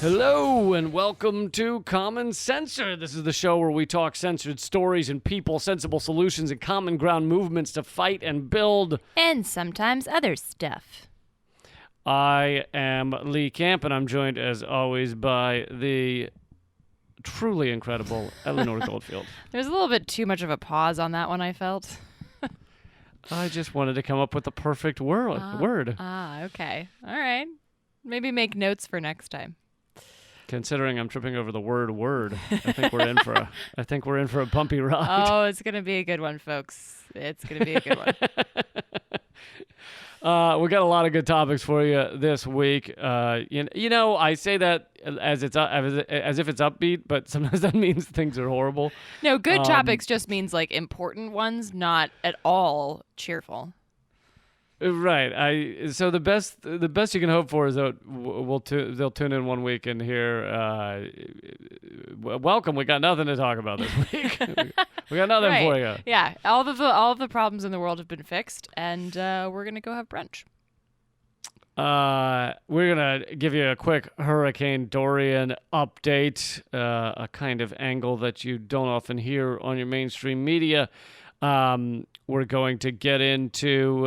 Hello and welcome to Common Censored. This is the show where we talk censored stories and people, sensible solutions, and common ground movements to fight and build. And sometimes other stuff. I am Lee Camp, and I'm joined, as always, by the truly incredible Eleanor Goldfield. There's a little bit too much of a pause on that one, I felt. I just wanted to come up with the perfect word. Okay. All right. Maybe make notes for next time. Considering I'm tripping over the word, I think we're in for a bumpy ride. Oh, it's going to be a good one, folks. It's going to be a good one. We got a lot of good topics for you this week. You know, I say that as if it's upbeat, but sometimes that means things are horrible. No, good topics just means like important ones, not at all cheerful. Right. So the best you can hope for is that they'll tune in 1 week and hear. Welcome. We got nothing to talk about this week. We got nothing for you. Yeah. All of the problems in the world have been fixed, and we're gonna go have brunch. We're gonna give you a quick Hurricane Dorian update, a kind of angle that you don't often hear on your mainstream media. We're going to get into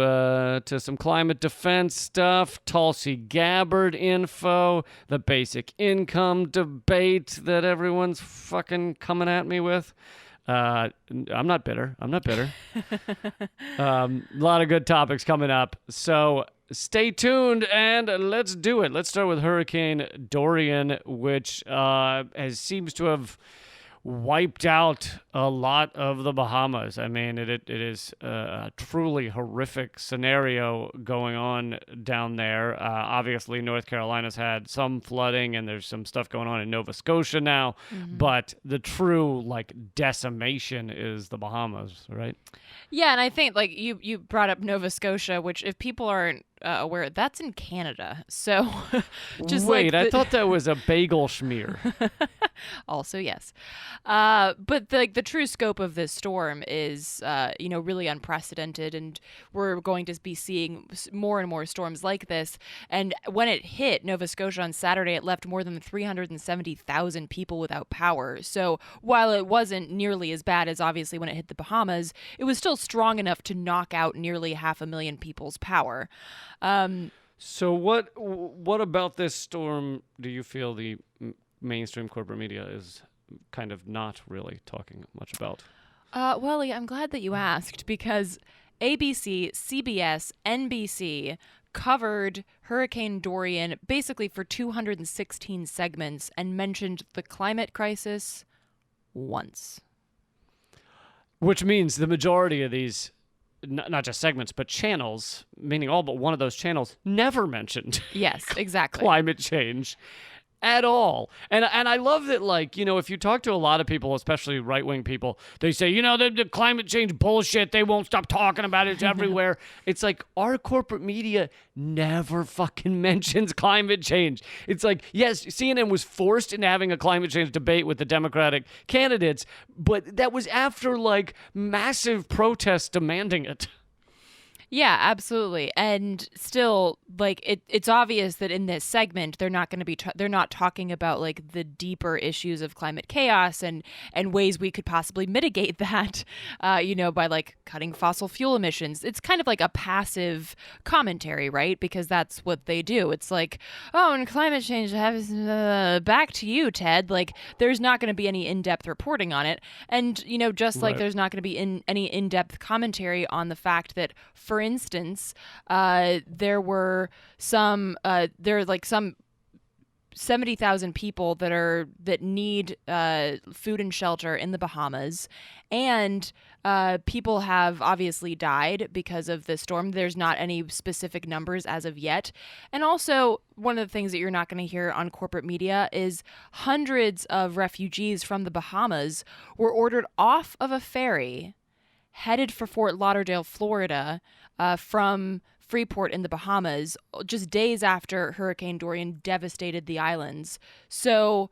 to some climate defense stuff, Tulsi Gabbard info, the basic income debate that everyone's fucking coming at me with. I'm not bitter. A lot of good topics coming up. So stay tuned and let's do it. Let's start with Hurricane Dorian, which seems to have wiped out a lot of the Bahamas. I mean, it is a truly horrific scenario going on down there. Obviously, North Carolina's had some flooding, and there's some stuff going on in Nova Scotia now. Mm-hmm. But the true, decimation is the Bahamas, right? Yeah, and I think, you brought up Nova Scotia, which, if people aren't aware, that's in Canada. So, I thought that was a bagel schmear. Also, yes. But the true scope of this storm is, really unprecedented, and we're going to be seeing more and more storms like this. And when it hit Nova Scotia on Saturday, it left more than 370,000 people without power. So while it wasn't nearly as bad as obviously when it hit the Bahamas, it was still strong enough to knock out nearly 500,000 people's power. So what about this storm do you feel the mainstream corporate media is kind of not really talking much about? Well, I'm glad that you asked, because ABC, CBS, NBC covered Hurricane Dorian basically for 216 segments and mentioned the climate crisis once. Which means the majority of these, not just segments, but channels, meaning all but one of those channels, never mentioned yes, exactly. climate change at all. And I love that, if you talk to a lot of people, especially right-wing people, they say, the climate change bullshit, they won't stop talking about it, it's everywhere. It's like, our corporate media never fucking mentions climate change. It's like, yes, CNN was forced into having a climate change debate with the Democratic candidates, but that was after, massive protests demanding it. Yeah, absolutely. And still, it's obvious that in this segment, they're not going to be, they're not talking about the deeper issues of climate chaos and ways we could possibly mitigate that, by cutting fossil fuel emissions. It's kind of like a passive commentary, right? Because that's what they do. It's and climate change happens, back to you, Ted. There's not going to be any in-depth reporting on it. And, right. There's not going to be any in-depth commentary on the fact that, for instance, there were some 70,000 people that need food and shelter in the Bahamas, and people have obviously died because of the storm. There's not any specific numbers as of yet. And also, one of the things that you're not going to hear on corporate media is hundreds of refugees from the Bahamas were ordered off of a ferry headed for Fort Lauderdale, Florida, from Freeport in the Bahamas, just days after Hurricane Dorian devastated the islands. So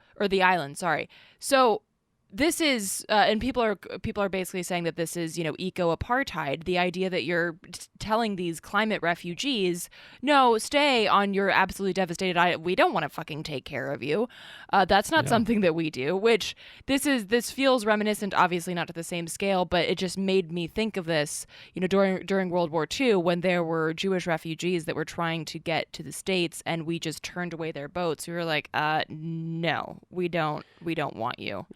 this is, and people are basically saying that this is, eco-apartheid. The idea that you're telling these climate refugees, no, stay on your absolutely devastated island. We don't want to fucking take care of you. That's not something that we do. Which this feels reminiscent, obviously not to the same scale, but it just made me think of this, during World War II, when there were Jewish refugees that were trying to get to the States, and we just turned away their boats. We were like, no, we don't want you.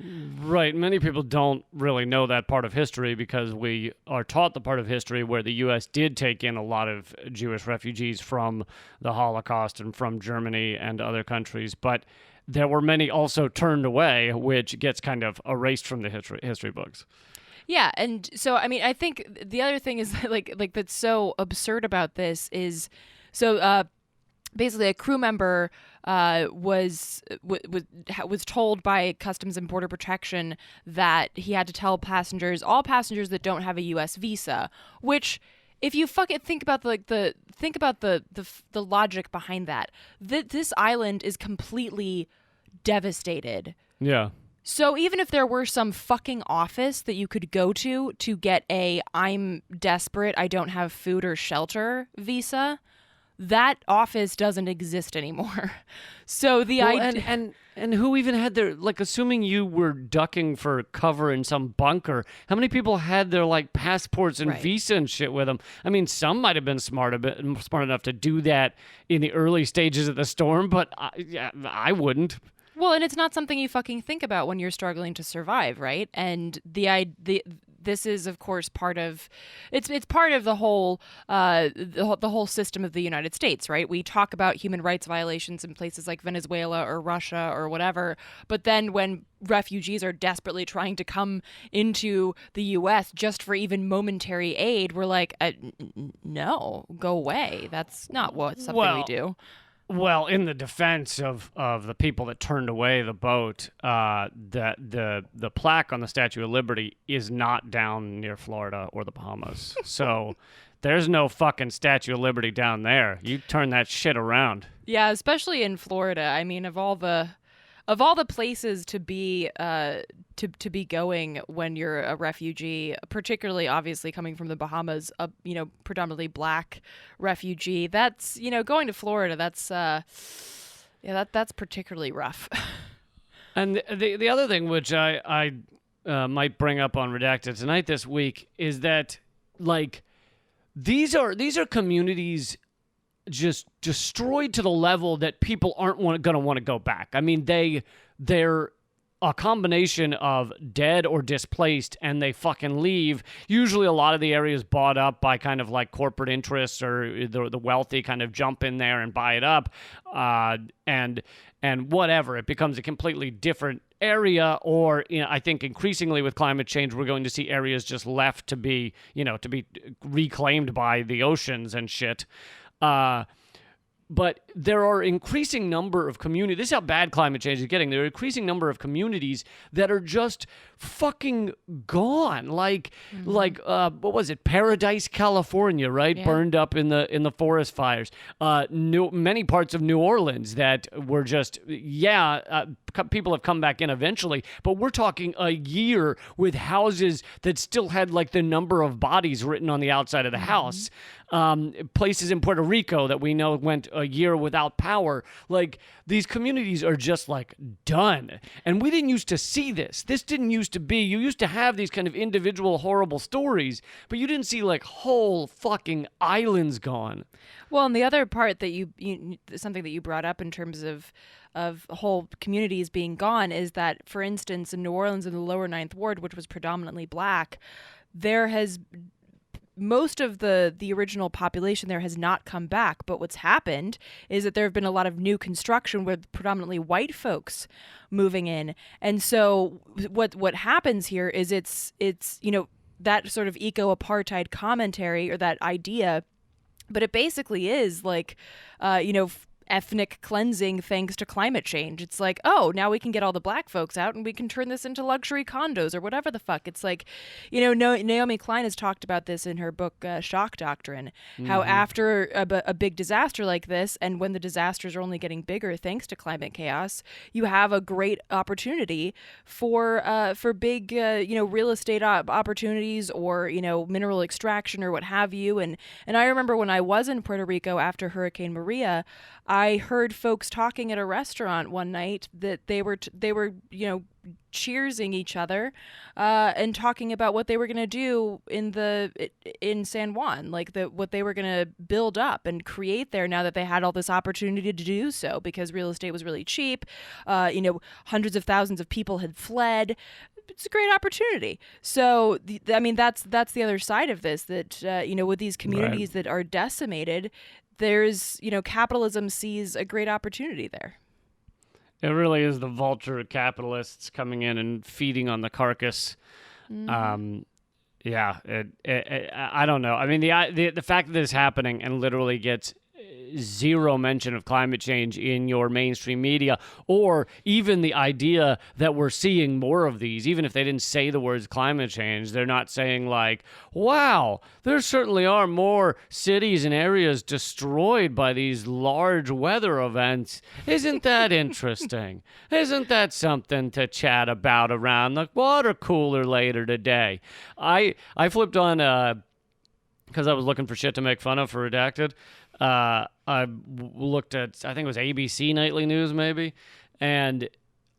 Right. Many people don't really know that part of history because we are taught the part of history where the U.S. did take in a lot of Jewish refugees from the Holocaust and from Germany and other countries, but there were many also turned away, which gets kind of erased from the history books. Yeah, and so I think the other thing is like that's so absurd about this is basically a crew member was told by Customs and Border Protection that he had to tell all passengers that don't have a U.S. visa, which, if you fucking think about the logic behind that, this island is completely devastated. Yeah. So even if there were some fucking office that you could go to get a I'm desperate, I don't have food or shelter visa, that office doesn't exist anymore. So the idea... And who even had their, like, assuming you were ducking for cover in some bunker, how many people had their, like, passports and visa and shit with them? I mean, some might have been smart enough to do that in the early stages of the storm, but I wouldn't. Well, and it's not something you fucking think about when you're struggling to survive, right? And this is, of course, part of the whole the whole system of the United States, right? We talk about human rights violations in places like Venezuela or Russia or whatever, but then when refugees are desperately trying to come into the U.S. just for even momentary aid, we're like, no, go away. That's not something we do. Well, in the defense of the people that turned away the boat, the plaque on the Statue of Liberty is not down near Florida or the Bahamas. So there's no fucking Statue of Liberty down there. You turn that shit around. Yeah, especially in Florida. I mean, of all the places to be going when you're a refugee, particularly obviously coming from the Bahamas, a predominantly black refugee, that's going to Florida. That's that's particularly rough. And the other thing which I might bring up on Redacted Tonight this week is that, like, these are communities just destroyed to the level that people aren't going to want to go back. I mean, they're a combination of dead or displaced, and they fucking leave. Usually a lot of the area is bought up by kind of like corporate interests, or the wealthy kind of jump in there and buy it up, and whatever. It becomes a completely different area, or I think increasingly with climate change, we're going to see areas just left to be reclaimed by the oceans and shit. But there are increasing number of communities. This is how bad climate change is getting. There are increasing number of communities that are just fucking gone. Like what was it? Paradise, California, right? Yeah. Burned up in the forest fires. Many parts of New Orleans that were just people have come back in eventually, but we're talking a year with houses that still had like the number of bodies written on the outside of the house. Places in Puerto Rico that we know went a year without power. Like, these communities are just like done. And we didn't used to see this. This didn't used to be. You used to have these kind of individual horrible stories, but you didn't see like whole fucking islands gone. Well, and the other part that you something that you brought up in terms of whole communities being gone is that, for instance, in New Orleans, in the lower Ninth Ward, which was predominantly black, there has most of the original population there has not come back. But what's happened is that there have been a lot of new construction with predominantly white folks moving in. And so what happens here is it's that sort of eco-apartheid commentary, or that idea, but it basically is like, ethnic cleansing thanks to climate change. It's like, oh, now we can get all the black folks out and we can turn this into luxury condos or whatever the fuck. It's like, Naomi Klein has talked about this in her book Shock Doctrine, how after a big disaster like this, and when the disasters are only getting bigger thanks to climate chaos, you have a great opportunity for big real estate opportunities or mineral extraction or what have you. And I remember when I was in Puerto Rico after Hurricane Maria, I heard folks talking at a restaurant one night that they were cheersing each other and talking about what they were going to do in San Juan, like what they were going to build up and create there now that they had all this opportunity to do so because real estate was really cheap. Hundreds of thousands of people had fled. It's a great opportunity. So, that's the other side of this, that, with these communities that are decimated, there's, capitalism sees a great opportunity there. It really is the vulture capitalists coming in and feeding on the carcass. I don't know. I mean, the fact that this is happening and literally gets zero mention of climate change in your mainstream media, or even the idea that we're seeing more of these, even if they didn't say the words climate change, they're not saying like, wow, there certainly are more cities and areas destroyed by these large weather events. Isn't that interesting? Isn't that something to chat about around the water cooler later today? I flipped on because I was looking for shit to make fun of for Redacted. I looked at, I think it was ABC Nightly News maybe, and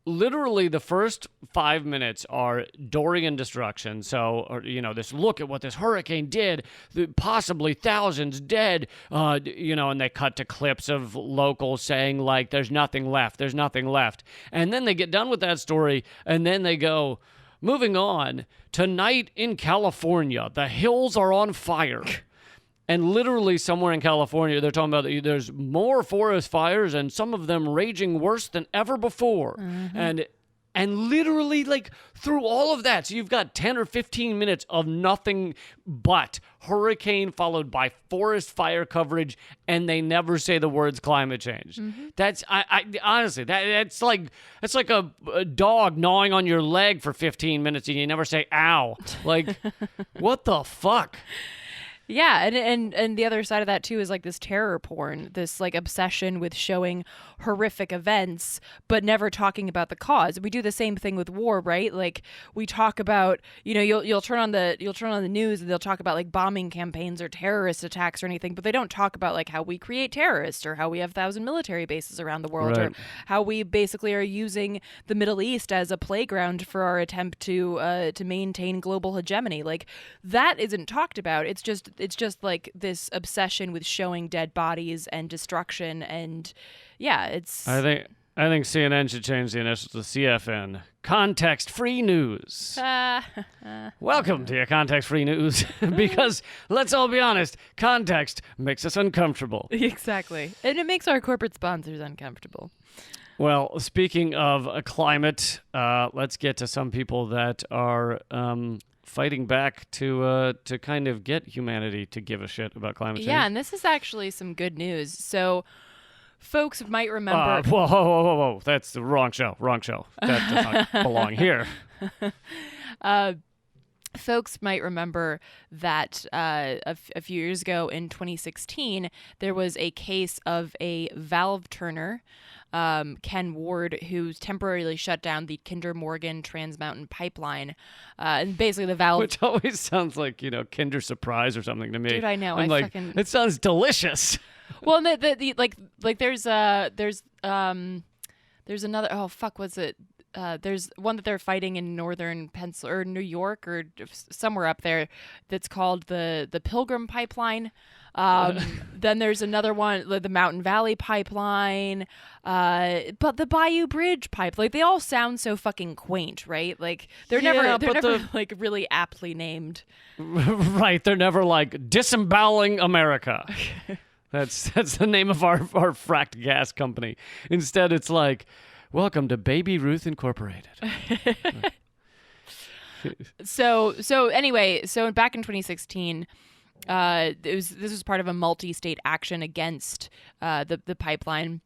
literally the first 5 minutes are Dorian destruction. So, this look at what this hurricane did, possibly thousands dead, and they cut to clips of locals saying like, there's nothing left. And then they get done with that story and then they go, moving on, tonight in California, the hills are on fire. And literally somewhere in California, they're talking about there's more forest fires and some of them raging worse than ever before. And literally, like, through all of that, so you've got 10 or 15 minutes of nothing but hurricane followed by forest fire coverage, and they never say the words climate change. That's, I honestly, it's like a dog gnawing on your leg for 15 minutes and you never say ow. Like, what the fuck? Yeah, and the other side of that too is like this terror porn, this like obsession with showing horrific events but never talking about the cause. We do the same thing with war, right? Like we talk about, you'll turn on the news and they'll talk about like bombing campaigns or terrorist attacks or anything, but they don't talk about like how we create terrorists or how we have 1,000 military bases around the world, or how we basically are using the Middle East as a playground for our attempt to maintain global hegemony. Like that isn't talked about. It's just like this obsession with showing dead bodies and destruction, and it's. I think CNN should change the initials to CFN. Context-free news. Welcome to your context-free news, because let's all be honest, context makes us uncomfortable. Exactly, and it makes our corporate sponsors uncomfortable. Well, speaking of climate, let's get to some people that are fighting back to kind of get humanity to give a shit about climate change. Yeah, and this is actually some good news. So, folks might remember. Whoa! That's the wrong show. That does not belong here. Folks might remember that a few years ago in 2016, there was a case of a valve turner, Ken Ward, who's temporarily shut down the Kinder Morgan Trans Mountain Pipeline. And basically the valve... Which always sounds like, Kinder Surprise or something to me. Dude, I know. It sounds delicious. Well, there's another... Oh, fuck, was it? There's one that they're fighting in northern or New York or somewhere up there that's called the Pilgrim Pipeline. Then there's another one, the Mountain Valley Pipeline, but the Bayou Bridge Pipe. Like they all sound so fucking quaint, right? Like they're never like really aptly named. Right, they're never like disemboweling America. That's the name of our fracked gas company. Instead, it's like, welcome to Baby Ruth Incorporated. So anyway, back in 2016, This was part of a multi-state action against the pipeline.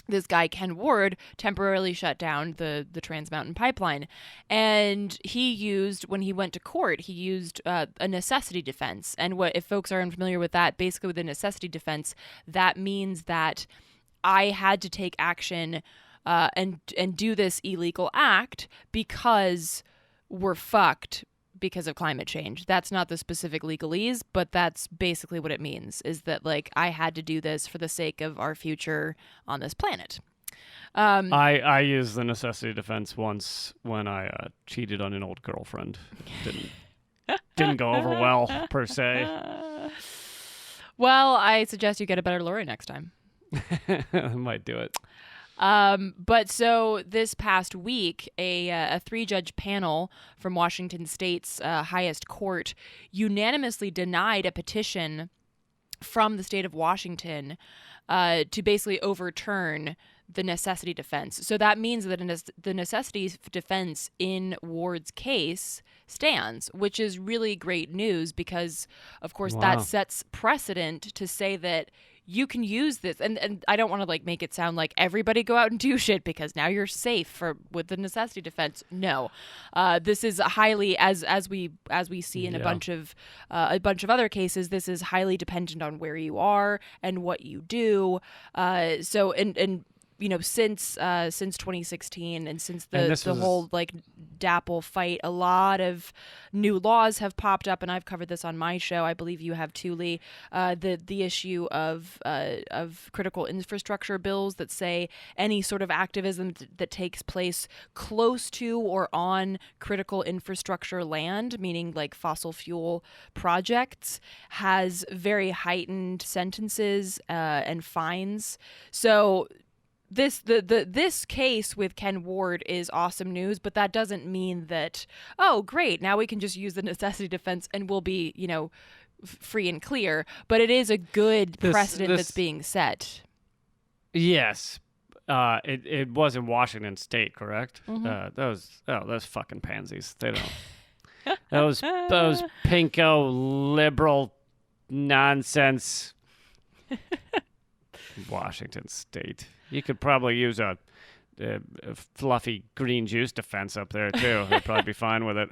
This guy, Ken Ward, temporarily shut down the Trans Mountain Pipeline. And he used, when he went to court, he used a necessity defense. And if folks are unfamiliar with that, basically with a necessity defense, that means that I had to take action and do this illegal act because we're fucked because of climate change. That's not the specific legalese, but that's basically what it means, is that like I had to do this for the sake of our future on this planet. I used the necessity defense once when I cheated on an old girlfriend. Didn't go over well, per se. Well, I suggest you get a better lawyer next time. I might do it. But so this past week, a 3-judge panel from Washington State's highest court unanimously denied a petition from the state of Washington to basically overturn the necessity defense. So that means that the necessity defense in Ward's case stands, which is really great news because, of course, that sets precedent to say that you can use this, and I don't want to like make it sound like everybody go out and do shit because now you're safe with the necessity defense. No, this is highly as we see in a bunch of other cases. This is highly dependent on where you are and what you do. So and you know, since 2016 and since the whole like DAPL fight, a lot of new laws have popped up, and I've covered this on my show. I believe you have too, Lee. The issue of critical infrastructure bills that say any sort of activism that takes place close to or on critical infrastructure land, meaning like fossil fuel projects, has very heightened sentences and fines. So this case with Ken Ward is awesome news, but that doesn't mean that, oh, great, now we can just use the necessity defense and we'll be, you know, free and clear. But it is a good precedent that's being set. Yes. It was in Washington State, correct? Mm-hmm. Those fucking pansies. They don't. those pinko liberal nonsense. Washington State. You could probably use a fluffy green juice defense up there too. They'd probably be fine with it.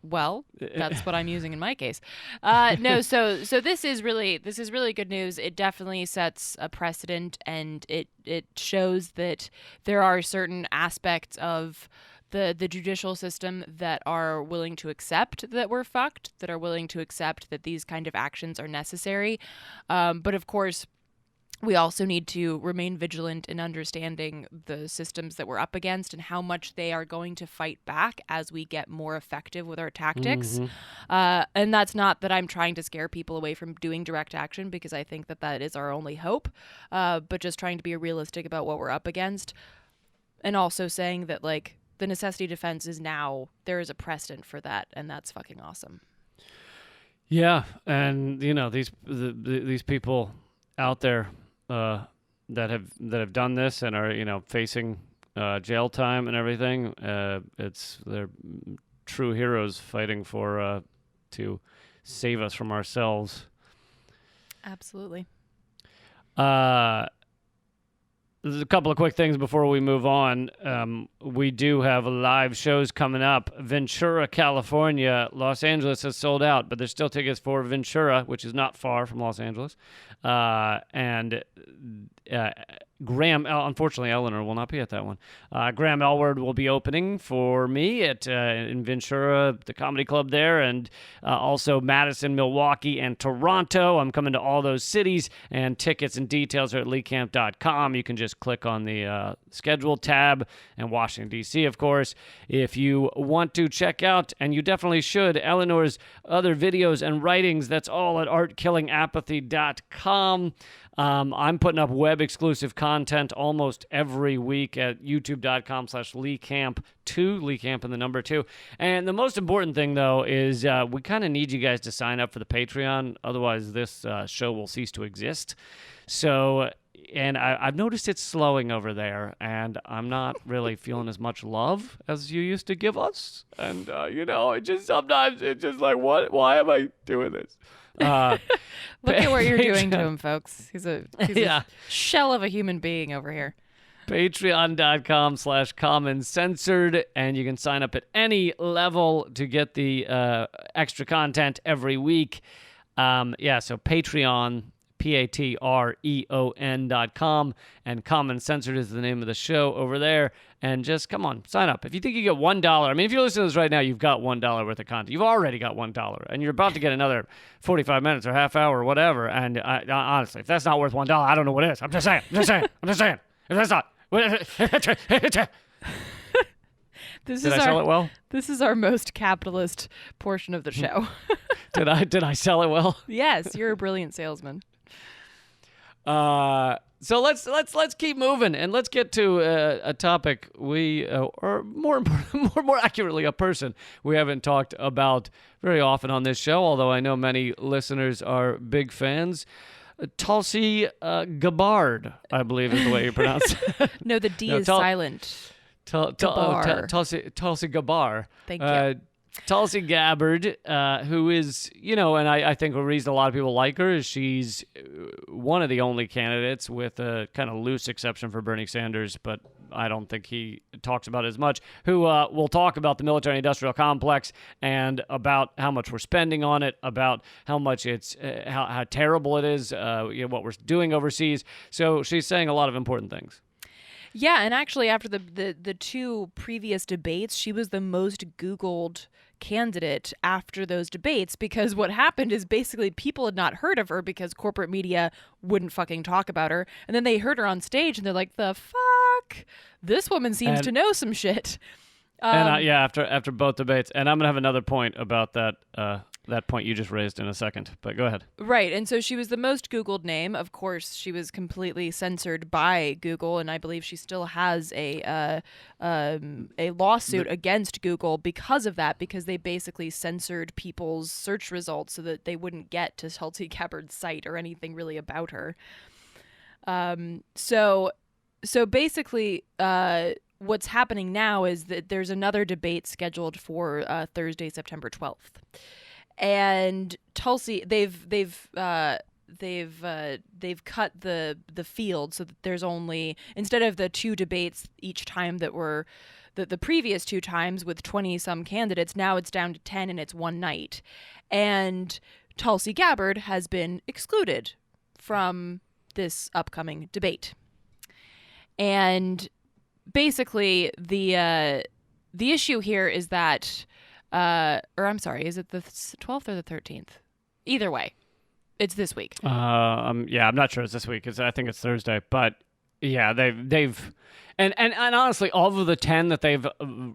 Well, that's what I'm using in my case. No, so this is really good news. It definitely sets a precedent, and it shows that there are certain aspects of the judicial system that are willing to accept that we're fucked, that are willing to accept that these kind of actions are necessary. But of course, we also need to remain vigilant in understanding the systems that we're up against and how much they are going to fight back as we get more effective with our tactics. Mm-hmm. And that's not that I'm trying to scare people away from doing direct action, because I think that is our only hope, but just trying to be realistic about what we're up against, and also saying that like the necessity defense is now, there is a precedent for that, and that's fucking awesome. Yeah, and you know these people out there that have done this and are, you know, facing jail time and everything. They're true heroes fighting for to save us from ourselves. Absolutely. There's a couple of quick things before we move on. We do have live shows coming up. Ventura, California. Los Angeles has sold out, but there's still tickets for Ventura, which is not far from Los Angeles. And Graham, unfortunately, Eleanor will not be at that one. Graham Elward will be opening for me in Ventura, the comedy club there, and also Madison, Milwaukee, and Toronto. I'm coming to all those cities, and tickets and details are at leecamp.com. You can just click on the schedule tab, and Washington, D.C., of course. If you want to check out, and you definitely should, Eleanor's other videos and writings, that's all at artkillingapathy.com. I'm putting up web-exclusive content almost every week at youtube.com/LeeCamp2, LeeCamp and the number 2. And the most important thing, though, is we kind of need you guys to sign up for the Patreon. Otherwise, this show will cease to exist. So I've noticed it's slowing over there, and I'm not really feeling as much love as you used to give us. And it just sometimes it's just like, what? Why am I doing this? Look at what you're doing to him, folks. He's a Yeah. shell of a human being over here. Patreon.com/Common Censored, and you can sign up at any level to get the extra content every week. So Patreon, Patreon.com, and Common Censored is the name of the show over there. And just come on, sign up. If you think you get $1, I mean, if you're listening to this right now, you've got $1 worth of content. You've already got $1, and you're about to get another 45 minutes or half hour or whatever. And honestly, if that's not worth $1, I don't know what is. I'm just saying. If that's not. Did I sell it well? This is our most capitalist portion of the show. Did I sell it well? Yes, you're a brilliant salesman. So let's keep moving, and let's get to a topic or more accurately, a person we haven't talked about very often on this show. Although I know many listeners are big fans. Tulsi Gabbard, I believe is the way you pronounce it. No, the D is silent. Tulsi Gabbard. Thank you. Tulsi Gabbard, who is, and I think the reason a lot of people like her is she's one of the only candidates, with a kind of loose exception for Bernie Sanders, but I don't think he talks about it as much, who will talk about the military-industrial complex and about how much we're spending on it, about how much it's how terrible it is, what we're doing overseas. So she's saying a lot of important things. Yeah, and actually after the two previous debates, she was the most Googled candidate after those debates, because what happened is basically people had not heard of her because corporate media wouldn't fucking talk about her. And then they heard her on stage and they're like, the fuck? This woman seems to know some shit. After both debates. And I'm going to have another point about that point you just raised in a second, but go ahead. Right, and so she was the most Googled name. Of course, she was completely censored by Google, and I believe she still has a lawsuit against Google because of that, because they basically censored people's search results so that they wouldn't get to Tulsi Gabbard's site or anything really about her. So basically, what's happening now is that there's another debate scheduled for Thursday, September 12th. And Tulsi, they've cut the field so that there's only, instead of the two debates each time that were the previous two times with 20 some candidates, now it's down to 10 and it's one night. And Tulsi Gabbard has been excluded from this upcoming debate. And basically the issue here is that is it the 12th or the 13th? Either way, it's this week. I'm not sure it's this week. I think it's Thursday, but yeah, they've and honestly, all of the 10 that they've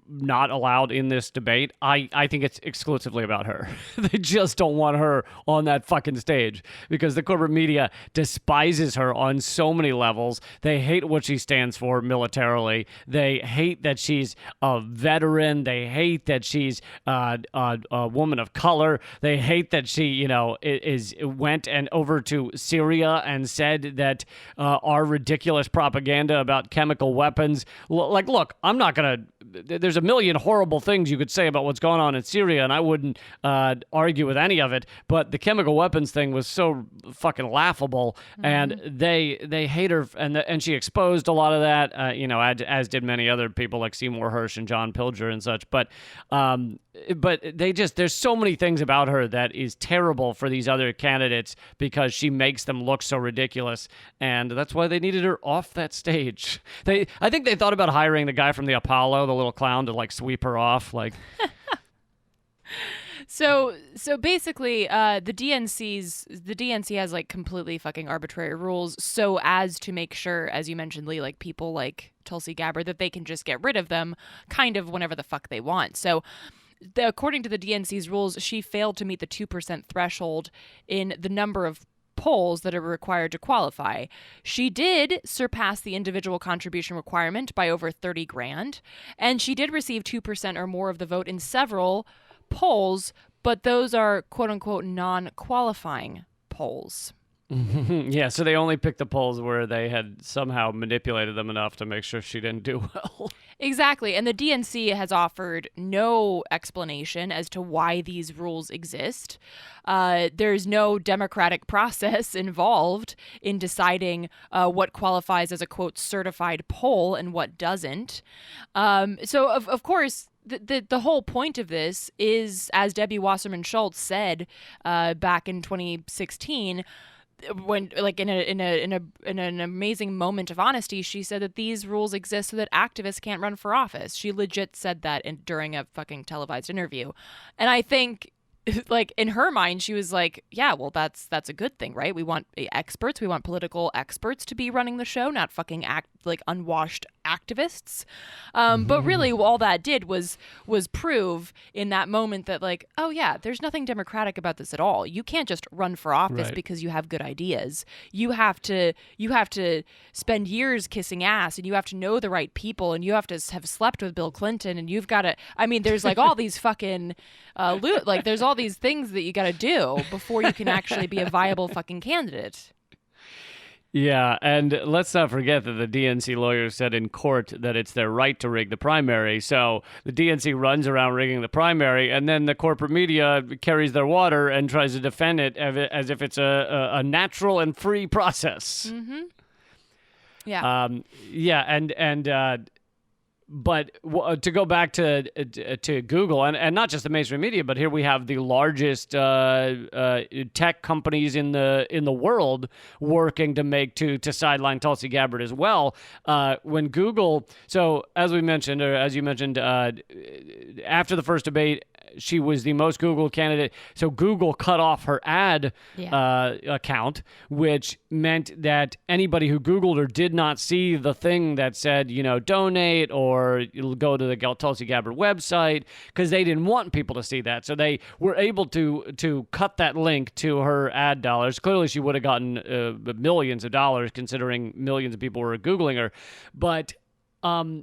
not allowed in this debate, I think it's exclusively about her. They just don't want her on that fucking stage because the corporate media despises her on so many levels. They hate what she stands for militarily. They hate that she's a veteran. They hate that she's a woman of color. They hate that she, went and over to Syria and said that our ridiculous propaganda about chemical weapons. Look, I'm not going to... There's a million horrible things you could say about what's going on in Syria, and I wouldn't argue with any of it, but the chemical weapons thing was so fucking laughable, and they hate her, and she exposed a lot of that, as did many other people like Seymour Hersh and John Pilger and such, but there's so many things about her that is terrible for these other candidates because she makes them look so ridiculous, and that's why they needed her off that stage. I think they thought about hiring the guy from the Apollo, the little clown, to like sweep her off. Like, so basically, the DNC has like completely fucking arbitrary rules, so as to make sure, as you mentioned, Lee, like people like Tulsi Gabbard, that they can just get rid of them, kind of whenever the fuck they want. So, according to the DNC's rules, she failed to meet the 2% threshold in the number of polls that are required to qualify. She did surpass the individual contribution requirement by over 30 grand, and she did receive 2% or more of the vote in several polls, but those are quote unquote non-qualifying polls. Yeah, so they only picked the polls where they had somehow manipulated them enough to make sure she didn't do well. Exactly. And the DNC has offered no explanation as to why these rules exist. There's no democratic process involved in deciding what qualifies as a, quote, certified poll and what doesn't. So, of course, the whole point of this is, as Debbie Wasserman Schultz said back in 2016, when, like, in an amazing moment of honesty, she said that these rules exist so that activists can't run for office. She legit said that during a fucking televised interview. And I think, like, in her mind, she was like, yeah, well, that's a good thing, right? We want experts. We want political experts to be running the show, not fucking unwashed activists. But really, all that did was prove in that moment that, like, oh yeah, there's nothing democratic about this at all. You can't just run for office because you have good ideas. You have to spend years kissing ass, and you have to know the right people, and you have to have slept with Bill Clinton, and you've got to. I mean, there's like all these fucking there's all these things that you got to do before you can actually be a viable fucking candidate. Yeah, and let's not forget that the DNC lawyers said in court that it's their right to rig the primary. So the DNC runs around rigging the primary, and then the corporate media carries their water and tries to defend it as if it's a natural and free process. Mm-hmm. Yeah. But to go back to Google, and not just the mainstream media, but here we have the largest tech companies in the world working to sideline Tulsi Gabbard as well. When Google, so as you mentioned, after the first debate, she was the most Googled candidate. So Google cut off her ad account, which meant that anybody who Googled her did not see the thing that said, donate or go to the Tulsi Gabbard website, because they didn't want people to see that. So they were able to cut that link to her ad dollars. Clearly, she would have gotten millions of dollars, considering millions of people were Googling her. But I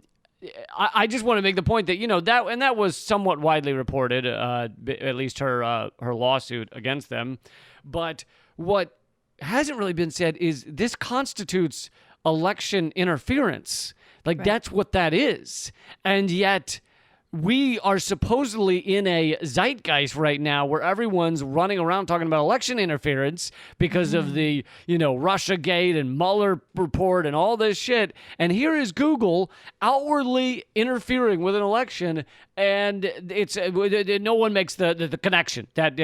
just want to make the point that that was somewhat widely reported, at least her lawsuit against them. But what hasn't really been said is this constitutes election interference. That's what that is, and yet we are supposedly in a zeitgeist right now where everyone's running around talking about election interference because of the, Russiagate and Mueller report and all this shit. And here is Google outwardly interfering with an election, and it's no one makes the connection that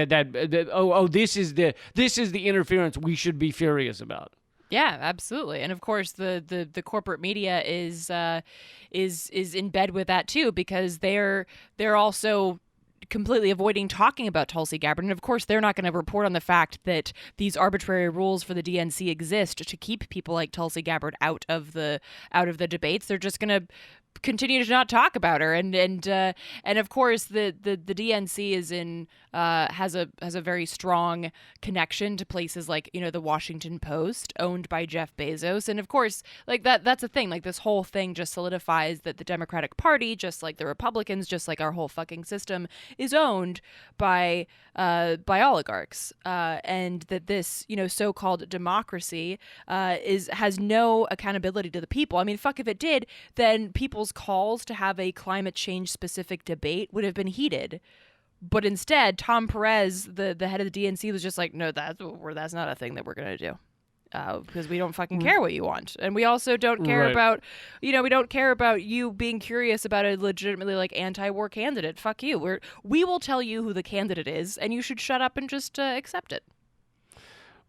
this is the interference we should be furious about. Yeah, absolutely. And of course, the corporate media is in bed with that too, because they're also completely avoiding talking about Tulsi Gabbard. And of course, they're not going to report on the fact that these arbitrary rules for the DNC exist to keep people like Tulsi Gabbard out of the debates. They're just going to continue to not talk about her, and of course the DNC is has a very strong connection to places like the Washington Post, owned by Jeff Bezos, and of course that's a thing. This whole thing just solidifies that the Democratic Party, just like the Republicans, just like our whole fucking system, is owned by oligarchs, and that this so-called democracy has no accountability to the people. I mean, fuck, if it did, then people's calls to have a climate change specific debate would have been heated. But instead, Tom Perez, the head of the DNC, was just like, no, that's not a thing that we're going to do. Because we don't fucking care what you want. And we also don't care about, we don't care about you being curious about a legitimately anti-war candidate. Fuck you. We will tell you who the candidate is, and you should shut up and just accept it.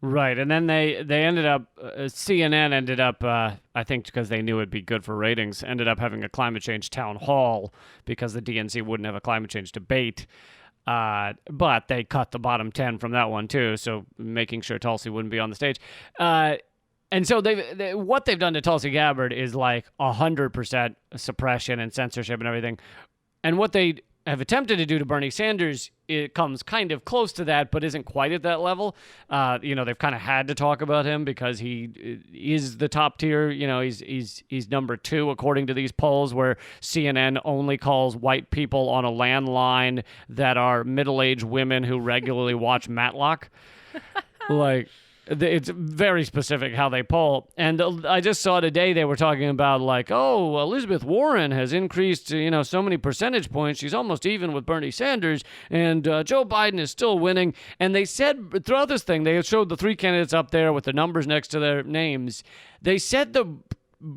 Right, and then they ended up, CNN ended up, I think because they knew it'd be good for ratings, ended up having a climate change town hall because the DNC wouldn't have a climate change debate. But they cut the bottom 10 from that one too, so making sure Tulsi wouldn't be on the stage. And so what they've done to Tulsi Gabbard is 100% suppression and censorship and everything. And what they have attempted to do to Bernie Sanders, it comes kind of close to that, but isn't quite at that level. They've kind of had to talk about him because he is the top tier. He's number 2 according to these polls, where CNN only calls white people on a landline that are middle-aged women who regularly watch Matlock. it's very specific how they poll. And I just saw today they were talking about like, oh, Elizabeth Warren has increased, so many percentage points. She's almost even with Bernie Sanders, and Joe Biden is still winning. And they said throughout this thing, they showed the three candidates up there with the numbers next to their names. They said the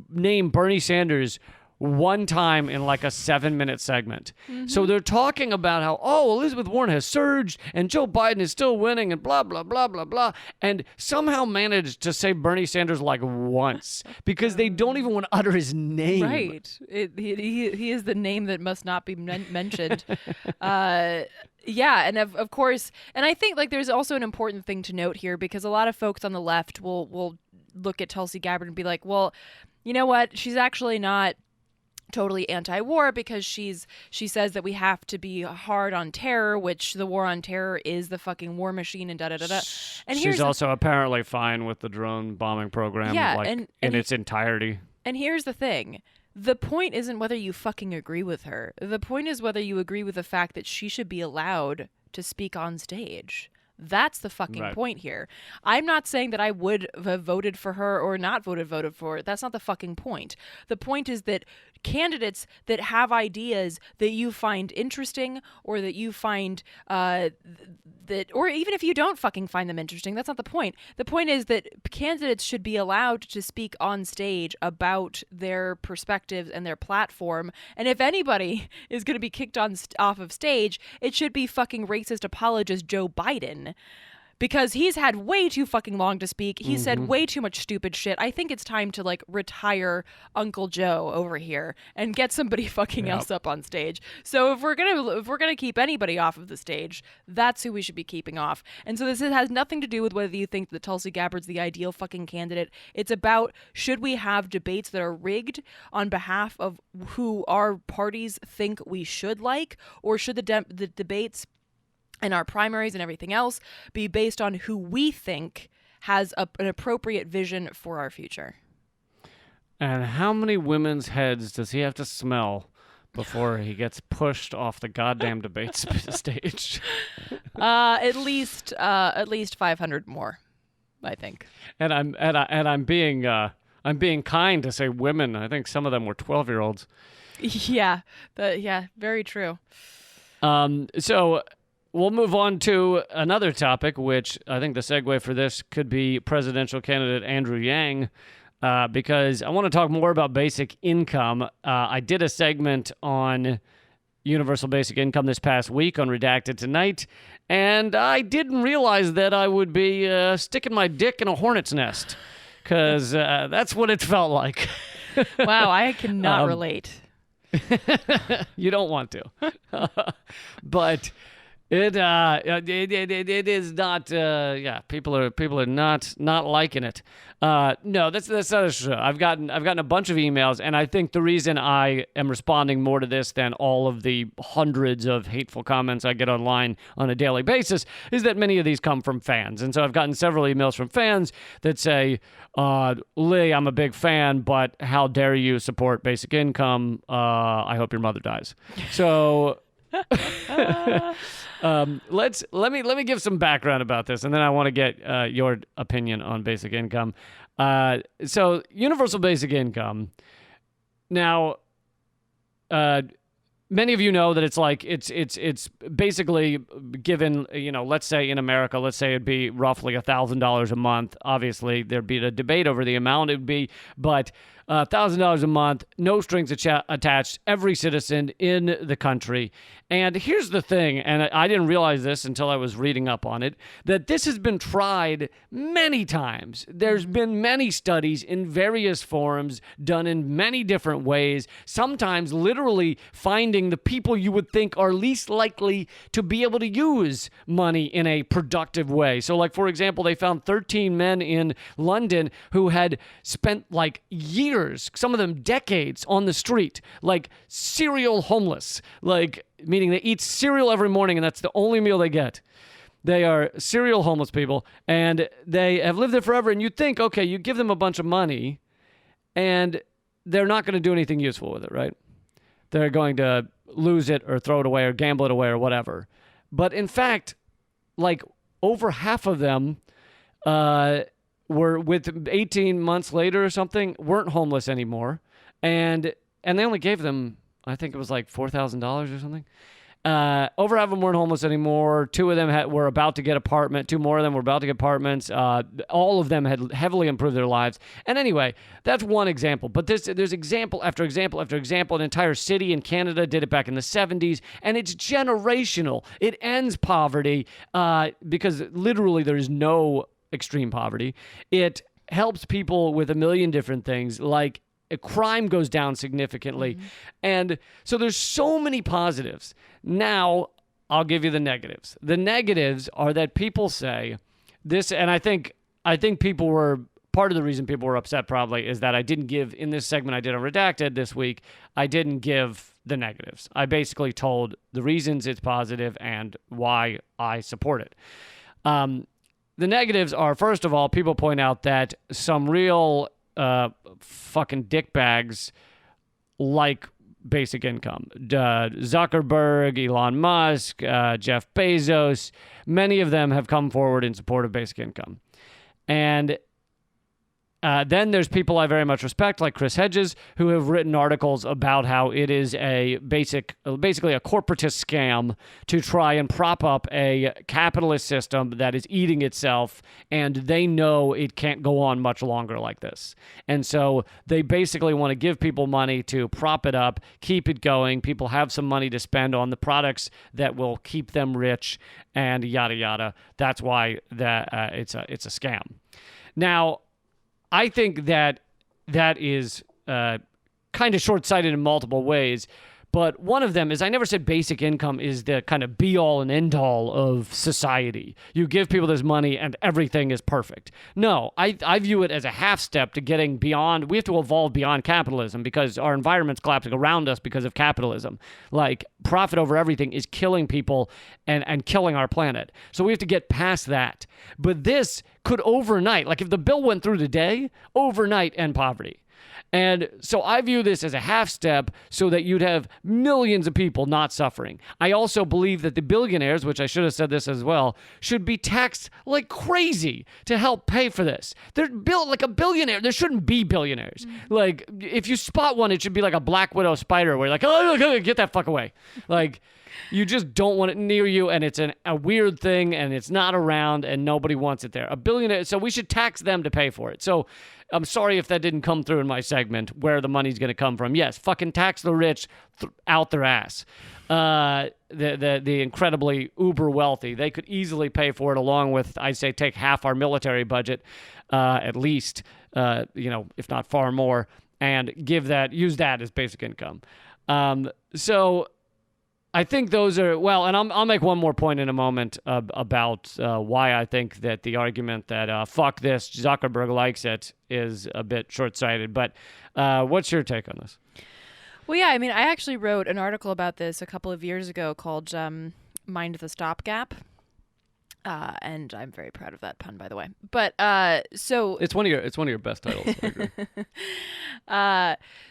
name Bernie Sanders one time in like a 7-minute segment. So they're talking about how, Elizabeth Warren has surged and Joe Biden is still winning and blah, blah, blah, blah, blah. And somehow managed to say Bernie Sanders like once because they don't even want to utter his name. Right. He is the name that must not be mentioned. Yeah, and of course, and I think like there's also an important thing to note here because a lot of folks on the left will look at Tulsi Gabbard and be like, well, you know what? She's actually not totally anti-war because she says that we have to be hard on terror, which the war on terror is the fucking war machine and da-da-da-da. And she's also apparently fine with the drone bombing program in its entirety. And here's the thing. The point isn't whether you fucking agree with her. The point is whether you agree with the fact that she should be allowed to speak on stage. That's the fucking point here. I'm not saying that I would have voted for her or not voted for her. That's not the fucking point. The point is that candidates that have ideas that you find interesting or that you find or even if you don't fucking find them interesting, that's not the point. The point is that candidates should be allowed to speak on stage about their perspectives and their platform. And if anybody is going to be kicked off of stage, it should be fucking racist apologist Joe Biden. Because he's had way too fucking long to speak. He said way too much stupid shit. I think it's time to like retire Uncle Joe over here and get somebody fucking else up on stage. So if we're gonna keep anybody off of the stage, that's who we should be keeping off. And so this has nothing to do with whether you think that Tulsi Gabbard's the ideal fucking candidate. It's about should we have debates that are rigged on behalf of who our parties think we should like, or should the debates and our primaries and everything else be based on who we think has an appropriate vision for our future. And how many women's heads does he have to smell before he gets pushed off the goddamn debate stage? At least 500 more, I think. And I'm being kind to say women. I think some of them were 12-year-olds. Yeah, very true. So we'll move on to another topic, which I think the segue for this could be presidential candidate Andrew Yang, because I want to talk more about basic income. I did a segment on universal basic income this past week on Redacted Tonight, and I didn't realize that I would be sticking my dick in a hornet's nest, because that's what it felt like. Wow, I cannot relate. You don't want to. But it is not. People are not liking it. No, that's not true. I've gotten a bunch of emails, and I think the reason I am responding more to this than all of the hundreds of hateful comments I get online on a daily basis is that many of these come from fans, and so I've gotten several emails from fans that say, "Lee, I'm a big fan, but how dare you support basic income? I hope your mother dies." So. Let me give some background about this, and then I want to get your opinion on basic income. So universal basic income. Now, many of you know that it's basically given, let's say in America, let's say it'd be roughly $1,000 a month. Obviously, there'd be a debate over the amount it'd be, but $1,000 a month, no strings attached, every citizen in the country. And here's the thing, and I didn't realize this until I was reading up on it, that this has been tried many times. There's been many studies in various forms, done in many different ways, sometimes literally finding the people you would think are least likely to be able to use money in a productive way. So, like, for example, they found 13 men in London who had spent, like, years, some of them decades, on the street, like serial homeless, like meaning they eat cereal every morning and that's the only meal they get. They are serial homeless people and they have lived there forever. And you'd think, okay, you give them a bunch of money and they're not going to do anything useful with it, right? They're going to lose it or throw it away or gamble it away or whatever. But in fact, like over half of them were with 18 months later or something, weren't homeless anymore. And they only gave them, I think it was like $4,000 or something. Over half of them weren't homeless anymore. Two of them were about to get apartment. Two more of them were about to get apartments. All of them had heavily improved their lives. And anyway, that's one example. But there's example after example after example. An entire city in Canada did it back in the 70s, and it's generational. It ends poverty because literally there is no extreme poverty. It helps people with a million different things, like crime goes down significantly. And so there's so many positives. Now, I'll give you the negatives. The negatives are that people say this, and I think people were, part of the reason people were upset probably is that I didn't give, in this segment I did on Redacted this week, I didn't give the negatives. I basically told the reasons it's positive and why I support it. The negatives are, first of all, people point out that some real fucking dickbags like basic income. Zuckerberg, Elon Musk, Jeff Bezos, many of them have come forward in support of basic income. And then there's people I very much respect, like Chris Hedges, who have written articles about how it is basically a corporatist scam to try and prop up a capitalist system that is eating itself, and they know it can't go on much longer like this. And so they basically want to give people money to prop it up, keep it going. People have some money to spend on the products that will keep them rich, and yada yada. That's why it's a scam. Now, I think that is kind of short-sighted in multiple ways, but one of them is I never said basic income is the kind of be-all and end-all of society. You give people this money and everything is perfect. No, I view it as a half-step to getting beyond. We have to evolve beyond capitalism because our environment's collapsing around us because of capitalism. Like, profit over everything is killing people and killing our planet. So we have to get past that. But this could overnight, like if the bill went through today, overnight end poverty. And so I view this as a half step so that you'd have millions of people not suffering. I also believe that the billionaires, which I should have said this as well, should be taxed like crazy to help pay for this. They're built like a billionaire. There shouldn't be billionaires. Like, if you spot one, it should be like a Black Widow spider where you're like, oh, get that fuck away. Like, you just don't want it near you, and it's a weird thing, and it's not around, and nobody wants it there. A billionaire, so we should tax them to pay for it. So I'm sorry if that didn't come through in my segment, where the money's going to come from. Yes, fucking tax the rich out their ass. The incredibly uber wealthy, they could easily pay for it, along with, I say, take half our military budget, at least, if not far more, and use that as basic income. So I think those are, well, and I'll make one more point in a moment about why I think that the argument that fuck this, Zuckerberg likes it, is a bit short-sighted. But what's your take on this? Well, yeah, I mean, I actually wrote an article about this a couple of years ago called Mind the Stopgap. And I'm very proud of that pun, by the way. But so it's one of your best titles. I agree.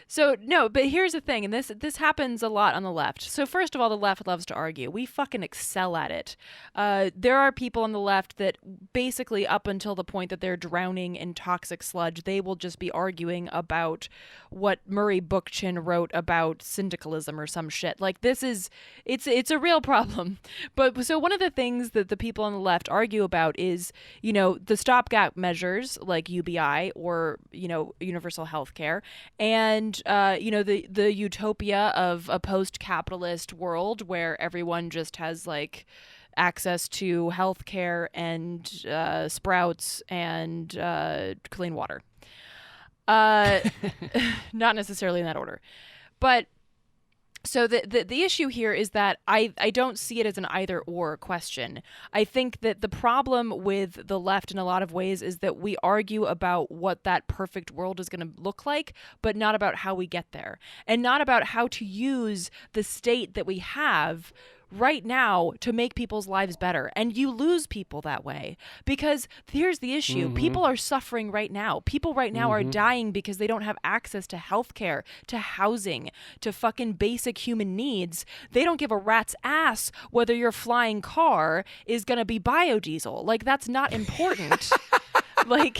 So no, but here's the thing, and this happens a lot on the left. So first of all, the left loves to argue. We fucking excel at it. There are people on the left that basically, up until the point that they're drowning in toxic sludge, they will just be arguing about what Murray Bookchin wrote about syndicalism or some shit. Like, it's a real problem. But so one of the things that the people on the left argue about is, the stopgap measures like UBI or, universal health care, and the utopia of a post-capitalist world where everyone just has like access to health care and sprouts and clean water. Not necessarily in that order. But so the issue here is that I don't see it as an either-or question. I think that the problem with the left in a lot of ways is that we argue about what that perfect world is going to look like, but not about how we get there, and not about how to use the state that we have right now to make people's lives better. And you lose people that way, because here's the issue. Mm-hmm. People are suffering right now. People right now are dying because they don't have access to healthcare, to housing, to fucking basic human needs. They don't give a rat's ass whether your flying car is going to be biodiesel. Like, that's not important. Like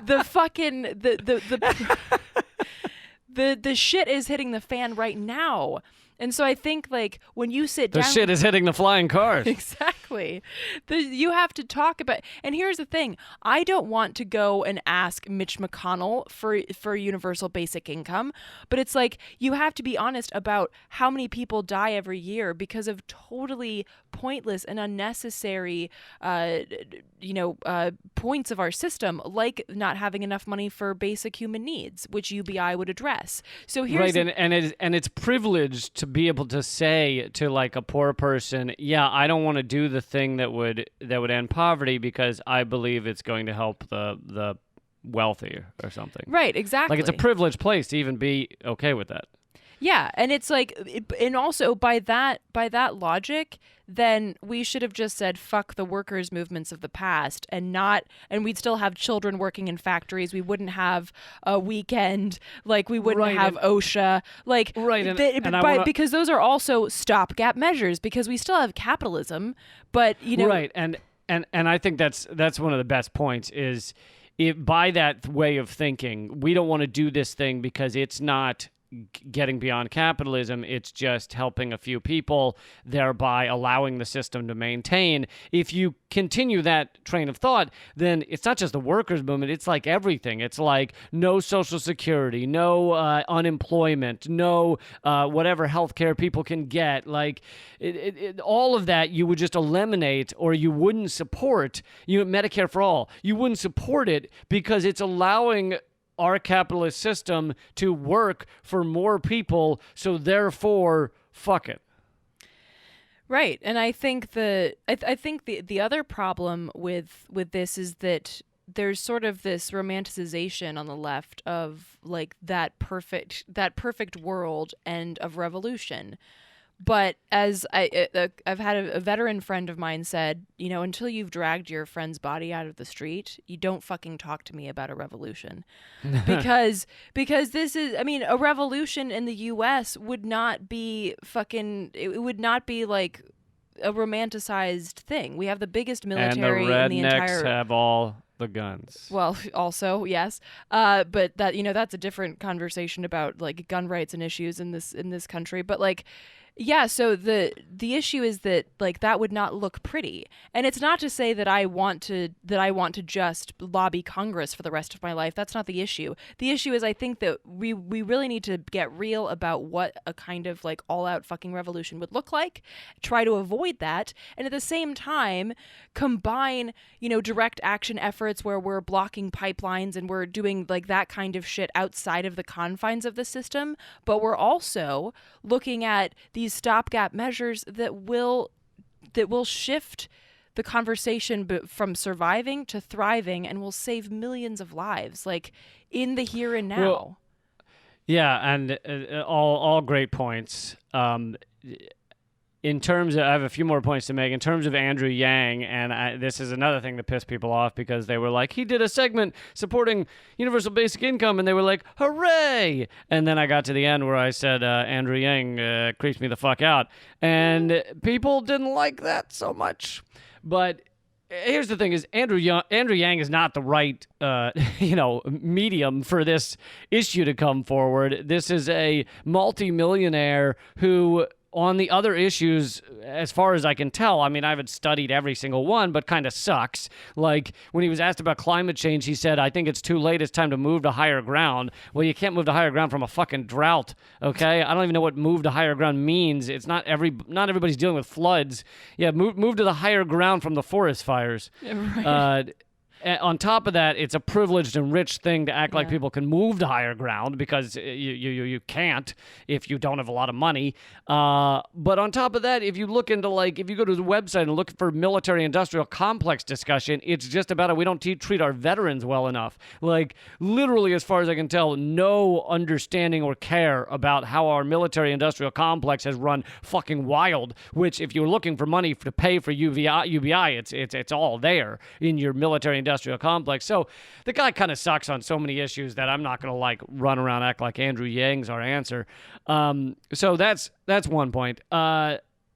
the fucking the shit is hitting the fan right now. And so I think, like, when you sit The down... shit is hitting the flying cars. Exactly. You have to talk about... And here's the thing. I don't want to go and ask Mitch McConnell for universal basic income, but it's like, you have to be honest about how many people die every year because of totally pointless and unnecessary, points of our system, like not having enough money for basic human needs, which UBI would address. So here's... Right, and it's privileged to be able to say to like a poor person, yeah, I don't want to do the thing that would end poverty because I believe it's going to help the wealthy or something. Right, exactly. Like, it's a privileged place to even be okay with that. Yeah, and it's like, and also by that logic, then we should have just said fuck the workers' movements of the past, and we'd still have children working in factories. We wouldn't have a weekend, like we wouldn't have OSHA, like right. Because those are also stopgap measures because we still have capitalism, but right, and I think that's one of the best points is by that way of thinking, we don't want to do this thing because it's not getting beyond capitalism, it's just helping a few people, thereby allowing the system to maintain. If you continue that train of thought, then it's not just the workers' movement, it's like everything. It's like no Social Security, no unemployment, no whatever health care people can get. Like all of that you would just eliminate, or you wouldn't support. Medicare for all, you wouldn't support it because it's allowing our capitalist system to work for more people, so therefore, fuck it. Right, and I think the other problem with this is that there's sort of this romanticization on the left of like that perfect world and of revolution. But as I've had a veteran friend of mine said, until you've dragged your friend's body out of the street, you don't fucking talk to me about a revolution. because this is, a revolution in the US would not be it would not be like a romanticized thing. We have the biggest military in the entire... And the rednecks have all the guns. Well, also, yes. But that, that's a different conversation about like gun rights and issues in this country. But like, yeah, so the issue is that like that would not look pretty. And it's not to say that I want to just lobby Congress for the rest of my life. That's not the issue. The issue is I think that we really need to get real about what a kind of like all-out fucking revolution would look like, try to avoid that, and at the same time combine, direct action efforts where we're blocking pipelines and we're doing like that kind of shit outside of the confines of the system, but we're also looking at these stopgap measures that will shift the conversation from surviving to thriving and will save millions of lives, like in the here and now. Well, yeah, and all great points. In terms of, I have a few more points to make. In terms of Andrew Yang, and this is another thing that pissed people off because they were like, he did a segment supporting universal basic income, and they were like, hooray! And then I got to the end where I said, Andrew Yang creeps me the fuck out. And people didn't like that so much. But here's the thing is Andrew Yang is not the right, medium for this issue to come forward. This is a multimillionaire who... On the other issues, as far as I can tell, I haven't studied every single one, but kind of sucks. Like, when he was asked about climate change, he said, I think it's too late. It's time to move to higher ground. Well, you can't move to higher ground from a fucking drought, okay? I don't even know what move to higher ground means. It's not everybody's dealing with floods. Yeah, move to the higher ground from the forest fires. Right. On top of that, it's a privileged and rich thing to act like people can move to higher ground because you can't if you don't have a lot of money. But on top of that, if you look into if you go to the website and look for military-industrial complex discussion, it's just about it. We don't treat our veterans well enough. Like, literally, as far as I can tell, no understanding or care about how our military-industrial complex has run fucking wild, which if you're looking for money to pay for UBI, it's all there in your military-industrial complex. So the guy kind of sucks on so many issues that I'm not going to run around act like Andrew Yang's our answer. So that's one point.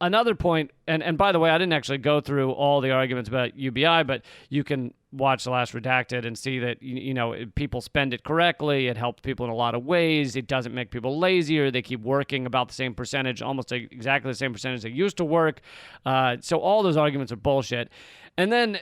another point, and by the way, I didn't actually go through all the arguments about UBI, but you can watch The Last Redacted and see that, people spend it correctly. It helps people in a lot of ways. It doesn't make people lazier. They keep working about the same percentage, almost exactly the same percentage they used to work. So all those arguments are bullshit. And then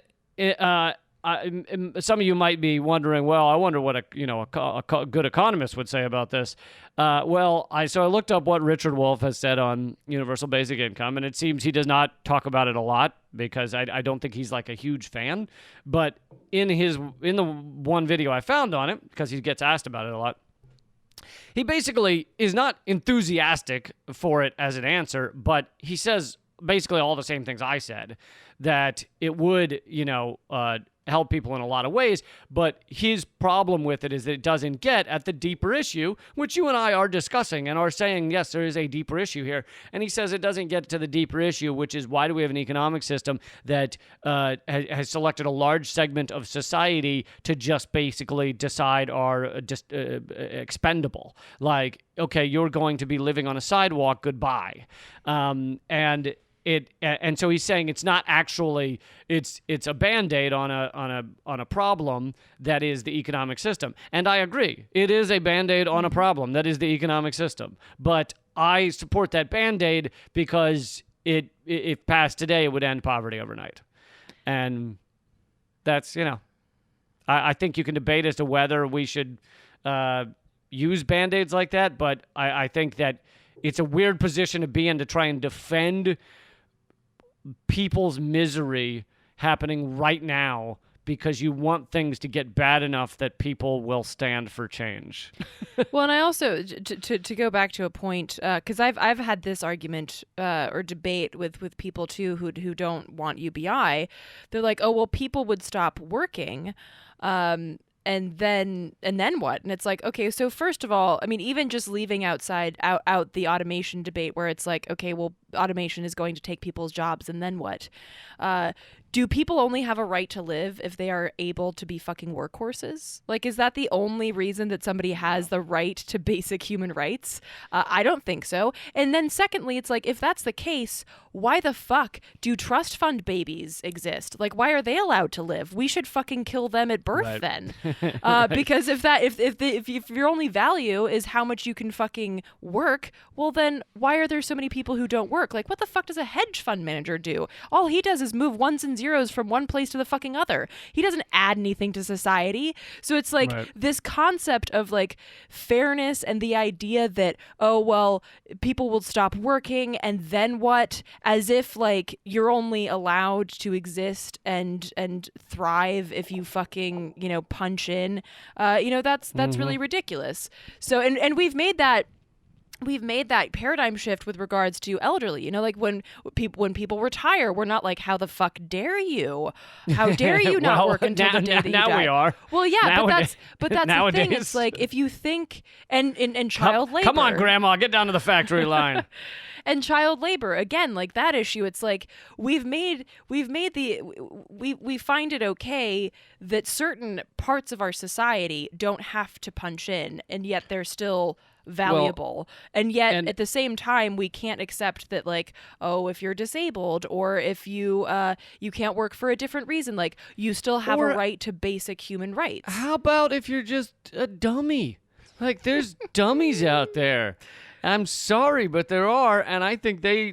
some of you might be wondering, well, I wonder what a good economist would say about this. I looked up what Richard Wolff has said on universal basic income, and it seems he does not talk about it a lot because I don't think he's like a huge fan. But in the one video I found on it, because he gets asked about it a lot, he basically is not enthusiastic for it as an answer, but he says basically all the same things I said, that it would, help people in a lot of ways, but his problem with it is that it doesn't get at the deeper issue, which you and I are discussing and are saying, yes, there is a deeper issue here. And he says it doesn't get to the deeper issue, which is why do we have an economic system that has selected a large segment of society to just basically decide are just expendable. Like, okay, you're going to be living on a sidewalk, goodbye. And so he's saying it's not actually it's a Band-Aid on a problem that is the economic system. And I agree. It is a Band-Aid on a problem that is the economic system. But I support that Band-Aid because if passed today, it would end poverty overnight. And that's, I think you can debate as to whether we should use Band-Aids like that, but I think that it's a weird position to be in to try and defend people's misery happening right now because you want things to get bad enough that people will stand for change. Well, and I also, to go back to a point, because I've had this argument or debate with people too who don't want UBI. They're like, oh well, people would stop working. And then what? And it's like, okay, so first of all, I mean, even just leaving out the automation debate where it's like, okay, well, automation is going to take people's jobs, and then what? Do people only have a right to live if they are able to be fucking workhorses? Like, is that the only reason that somebody has the right to basic human rights? I don't think so. And then secondly, it's like, if that's the case, why the fuck do trust fund babies exist? Like, why are they allowed to live? We should fucking kill them at birth then. Right. Because if your only value is how much you can fucking work, well then why are there so many people who don't work? Like, what the fuck does a hedge fund manager do? All he does is move ones and zeros from one place to the fucking other. He doesn't add anything to society. So it's like this concept of like fairness and the idea that, oh, well, people will stop working and then what? As if like you're only allowed to exist and thrive if you fucking, punch in. That's really ridiculous. So, and we've made that paradigm shift with regards to elderly. Like when people retire, we're not like, how the fuck dare you? How dare you not work until the day that you die? Now we are. Well, yeah, but that's nowadays. The thing. It's like if you think and child labor. Come on, Grandma, get down to the factory line. And child labor, again, like that issue, it's like we find it okay that certain parts of our society don't have to punch in, and yet they're still valuable. And yet at the same time, we can't accept that, like, oh, if you're disabled or if you can't work for a different reason, like you still have a right to basic human rights. How about if you're just a dummy? Like, there's dummies out there. I'm sorry, but there are, and I think they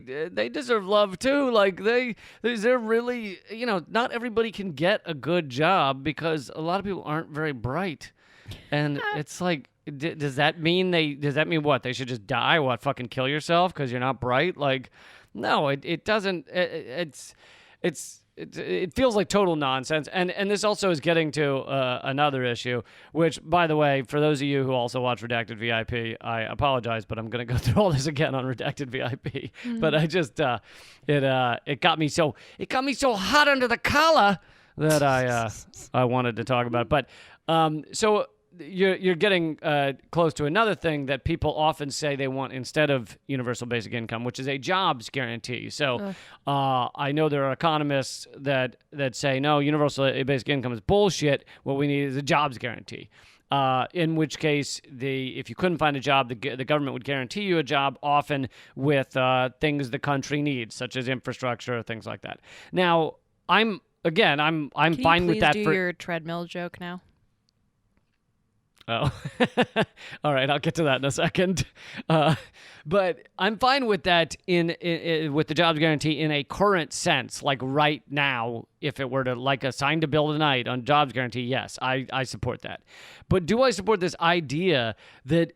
deserve love too. Like they're really, not everybody can get a good job because a lot of people aren't very bright, and it's like, does that mean what? They should just die? What? Fucking kill yourself because you're not bright? Like, no, it doesn't. It feels like total nonsense. And this also is getting to another issue, which, by the way, for those of you who also watch Redacted VIP, I apologize, but I'm going to go through all this again on Redacted VIP. Mm-hmm. But I just, it got me so hot under the collar that I wanted to talk about. But so you're getting close to another thing that people often say they want instead of universal basic income, which is a jobs guarantee. So I know there are economists that say, no, universal basic income is bullshit. What we need is a jobs guarantee. In which case, if you couldn't find a job, the government would guarantee you a job, often with things the country needs, such as infrastructure, things like that. Now, I'm fine with that. Can you please do your treadmill joke now? Oh, all right. I'll get to that in a second. But I'm fine with that with the jobs guarantee in a current sense, like right now. If it were to like a sign to bill tonight on jobs guarantee, yes, I support that. But do I support this idea that?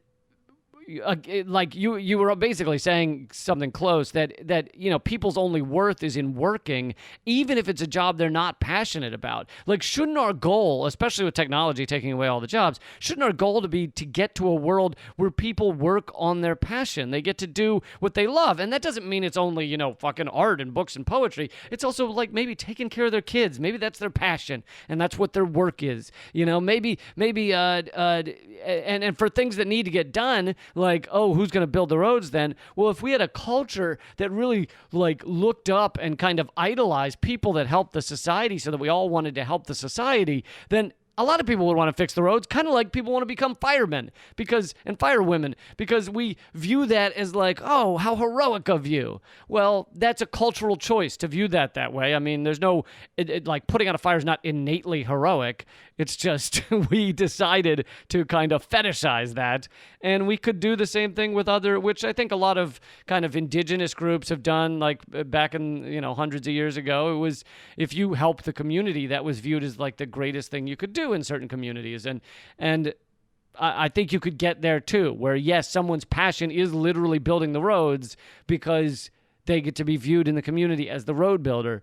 Like you were basically saying something close, that people's only worth is in working, even if it's a job they're not passionate about. Like, shouldn't our goal, especially with technology taking away all the jobs, shouldn't our goal be to get to a world where people work on their passion? They get to do what they love, and that doesn't mean it's only fucking art and books and poetry. It's also like maybe taking care of their kids. Maybe that's their passion, and that's what their work is. Maybe and for things that need to get done. Like, oh, who's going to build the roads then? Well, if we had a culture that really looked up and kind of idolized people that helped the society, so that we all wanted to help the society, then a lot of people would want to fix the roads, kind of like people want to become firemen and firewomen, because we view that as like, oh, how heroic of you. Well, that's a cultural choice to view that way. I mean, there's no, like putting out a fire is not innately heroic. It's just we decided to kind of fetishize that. And we could do the same thing with which I think a lot of kind of indigenous groups have done, like back in, hundreds of years ago. It was, if you helped the community, that was viewed as like the greatest thing you could do in certain communities. And I think you could get there too, where yes, someone's passion is literally building the roads because they get to be viewed in the community as the road builder.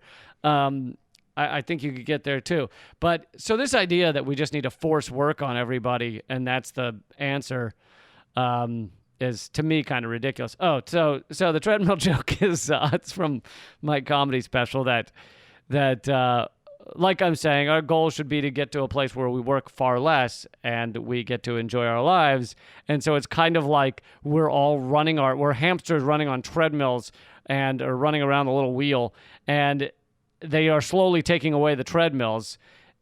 I think you could get there too. But so this idea that we just need to force work on everybody and that's the answer is to me kind of ridiculous. Oh, so the treadmill joke is it's from my comedy special that like I'm saying, our goal should be to get to a place where we work far less and we get to enjoy our lives. And so it's kind of like we're hamsters running on treadmills and are running around the little wheel, and they are slowly taking away the treadmills,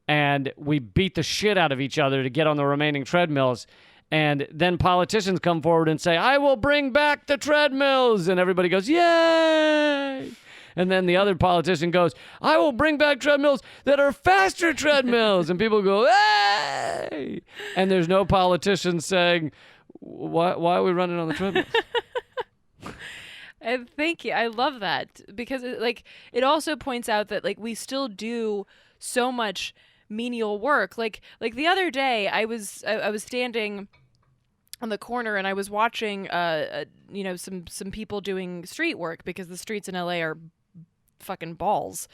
and we beat the shit out of each other to get on the remaining treadmills. And then politicians come forward and say, I will bring back the treadmills. And everybody goes, yay. And then the other politician goes, I will bring back treadmills that are faster treadmills. And people go, hey. And there's no politician saying, why are we running on the treadmills? Thank you. I love that, because it also points out that we still do so much menial work. Like the other day, I was standing on the corner and I was watching some people doing street work, because the streets in LA are fucking balls.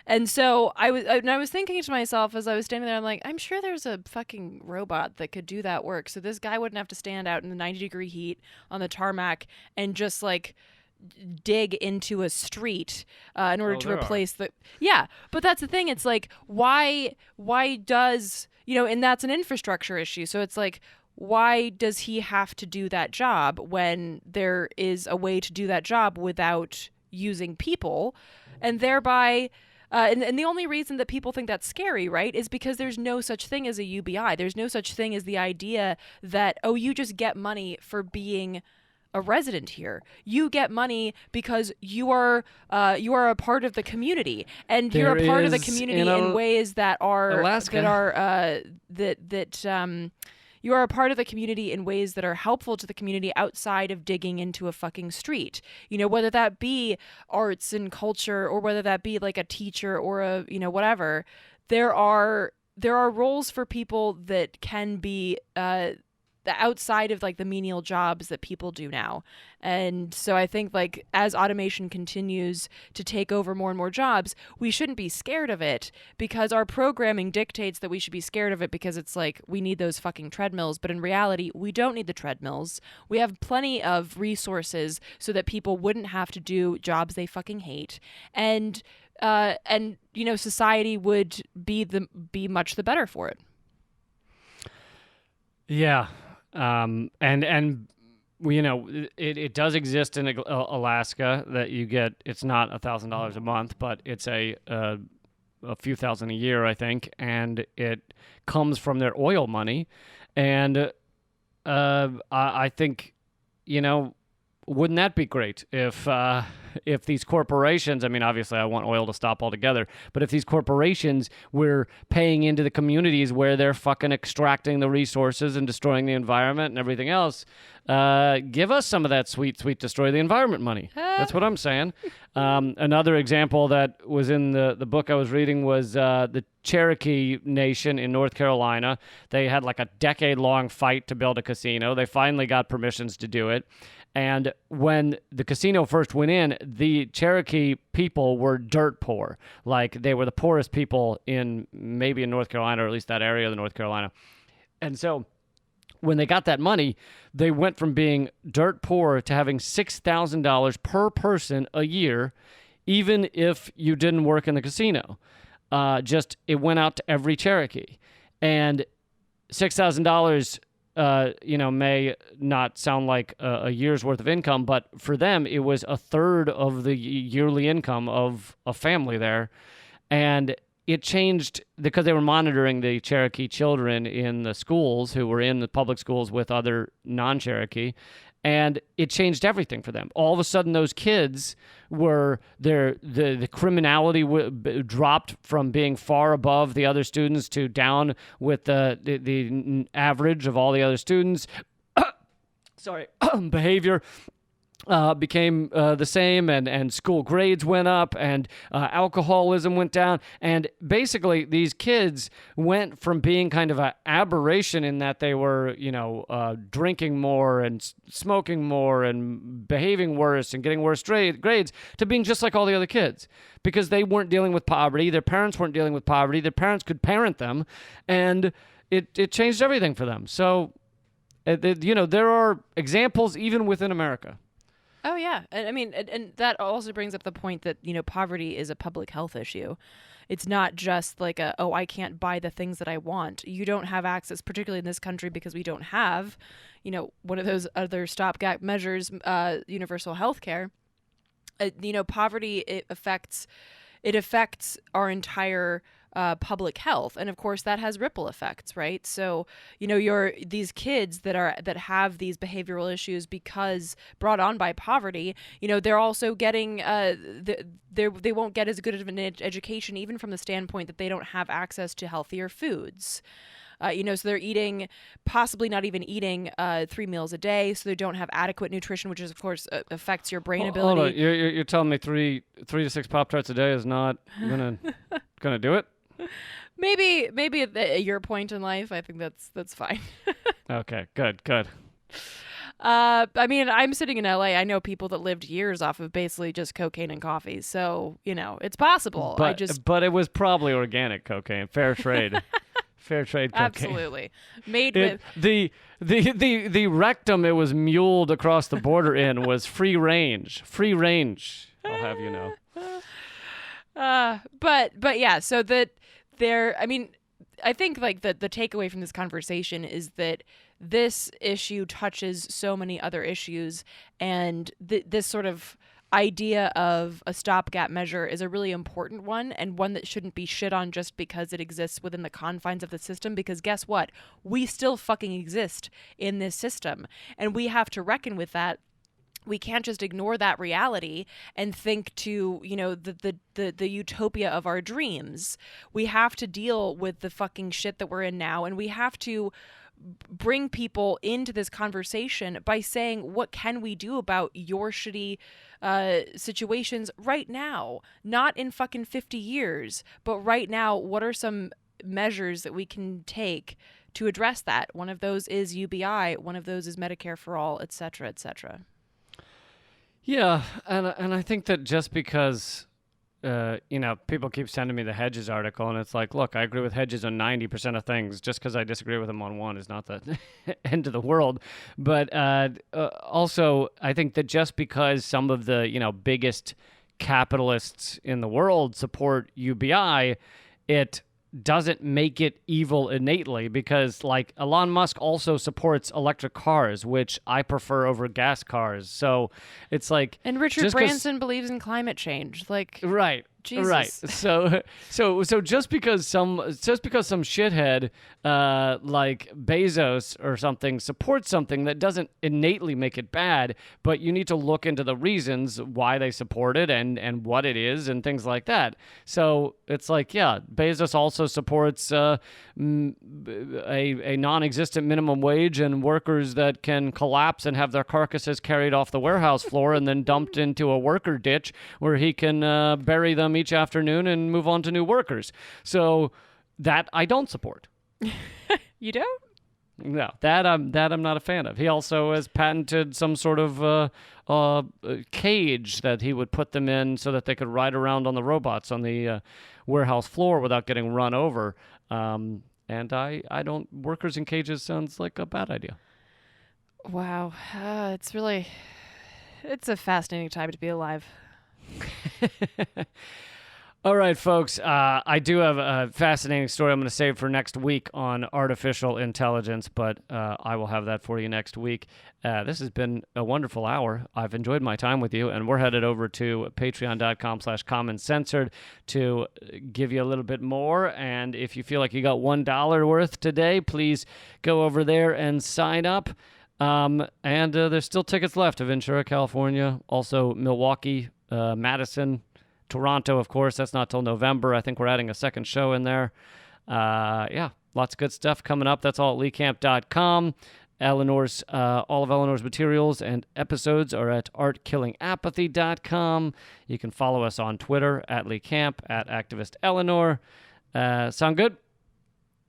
And so I was thinking to myself as I was standing there, I'm like, I'm sure there's a fucking robot that could do that work, so this guy wouldn't have to stand out in the 90-degree heat on the tarmac and just dig into a street in order to replace but that's the thing. It's like, why does and that's an infrastructure issue. So it's like, why does he have to do that job when there is a way to do that job without using people? And thereby and the only reason that people think that's scary, right, is because there's no such thing as a UBI. There's no such thing as the idea that, oh, you just get money for being a resident here. You get money because you are a part of the community, and you're a part of the community in ways that are Alaska. You are a part of the community in ways that are helpful to the community outside of digging into a fucking street. Whether that be arts and culture, or whether that be like a teacher or a whatever. There are roles for people that can be outside of the menial jobs that people do now. And so I think as automation continues to take over more and more jobs, we shouldn't be scared of it, because our programming dictates that we should be scared of it, because it's we need those fucking treadmills. But in reality, we don't need the treadmills. We have plenty of resources so that people wouldn't have to do jobs they fucking hate. And society would be much the better for it. Yeah. It does exist in Alaska that you get. It's not $1,000 a month, but it's a a few thousand a year, I think, and it comes from their oil money. And I think, wouldn't that be great if these corporations, I mean, obviously I want oil to stop altogether, but if these corporations were paying into the communities where they're fucking extracting the resources and destroying the environment and everything else, give us some of that sweet destroy the environment money. That's what I'm saying. Another example that was in the book I was reading was the Cherokee Nation in North Carolina. They had like a decade-long fight to build a casino. They finally got permissions to do it. And when the casino first went in, the Cherokee people were dirt poor. Like, they were the poorest people maybe in North Carolina, or at least that area of North Carolina. And so when they got that money, they went from being dirt poor to having $6,000 per person a year, even if you didn't work in the casino. It went out to every Cherokee. And $6,000 may not sound like a year's worth of income, but for them, it was a third of the yearly income of a family there. And it changed because they were monitoring the Cherokee children in the schools who were in the public schools with other non-Cherokee. And it changed everything for them. All of a sudden, those kids were the criminality dropped from being far above the other students to down with the average of all the other students. Sorry, behavior became the same, and school grades went up, and alcoholism went down. And basically, these kids went from being kind of an aberration in that they were, drinking more and smoking more and behaving worse and getting worse grades to being just like all the other kids, because they weren't dealing with poverty. Their parents weren't dealing with poverty. Their parents could parent them, and it changed everything for them. So, there are examples even within America. Oh, yeah. I mean, and that also brings up the point that, poverty is a public health issue. It's not just like I can't buy the things that I want. You don't have access, particularly in this country, because we don't have, one of those other stopgap measures, universal health care. Poverty, it affects our entire public health, and of course that has ripple effects, right? So these kids that have these behavioral issues because brought on by poverty, they're also getting they won't get as good of an education, even from the standpoint that they don't have access to healthier foods. So they're possibly not even eating 3 meals a day, so they don't have adequate nutrition, which is, of course, affects your brain ability. Hold on. You're telling me three to 6 Pop-Tarts a day is not gonna do it? Maybe at your point in life, I think that's fine. Okay, good. I mean, I'm sitting in LA. I know people that lived years off of basically just cocaine and coffee, so it's possible. But it was probably organic cocaine, fair trade. Fair trade cocaine. Absolutely. With the rectum it was muled across the border in was free range. I'll have you know. But yeah, so that I think like the takeaway from this conversation is that this issue touches so many other issues, and this sort of idea of a stopgap measure is a really important one, and one that shouldn't be shit on just because it exists within the confines of the system, because guess what? We still fucking exist in this system, and we have to reckon with that. We can't just ignore that reality and think to, the utopia of our dreams. We have to deal with the fucking shit that we're in now, and we have to bring people into this conversation by saying, what can we do about your shitty situations right now? Not in fucking 50 years, but right now, what are some measures that we can take to address that? One of those is UBI, one of those is Medicare for all, et cetera, et cetera. Yeah, and I think that just because, people keep sending me the Hedges article, and it's like, look, I agree with Hedges on 90% of things. Just because I disagree with him on one is not the end of the world. But also, I think that just because some of the, biggest capitalists in the world support UBI, it doesn't make it evil innately, because like Elon Musk also supports electric cars, which I prefer over gas cars. So it's like, and Richard Branson believes in climate change, like, right. Jesus. Right. So just because some shithead like Bezos or something supports something, that doesn't innately make it bad, but you need to look into the reasons why they support it and what it is and things like that. So it's like, yeah, Bezos also supports a non-existent minimum wage and workers that can collapse and have their carcasses carried off the warehouse floor and then dumped into a worker ditch where he can bury them each afternoon and move on to new workers. So that I don't support. You don't? No, that I'm not a fan of. He also has patented some sort of cage that he would put them in so that they could ride around on the robots on the warehouse floor without getting run over. And I don't. Workers in cages sounds like a bad idea. Wow. It's a fascinating time to be alive. All right, folks. I do have a fascinating story I'm going to save for next week on artificial intelligence, but I will have that for you next week. This has been a wonderful hour. I've enjoyed my time with you, and we're headed over to patreon.com/Common Censored to give you a little bit more. And if you feel like you got $1 worth today, please go over there and sign up. And there's still tickets left to Ventura, California, also Milwaukee, Madison, Toronto, of course. That's not till November. I think we're adding a second show in there. Yeah, lots of good stuff coming up. That's all at leecamp.com. All of Eleanor's materials and episodes are at artkillingapathy.com. You can follow us on Twitter at leecamp, at activist Eleanor. Sound good?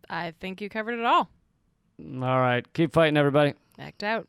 I think you covered it all. All right. Keep fighting, everybody. Act out.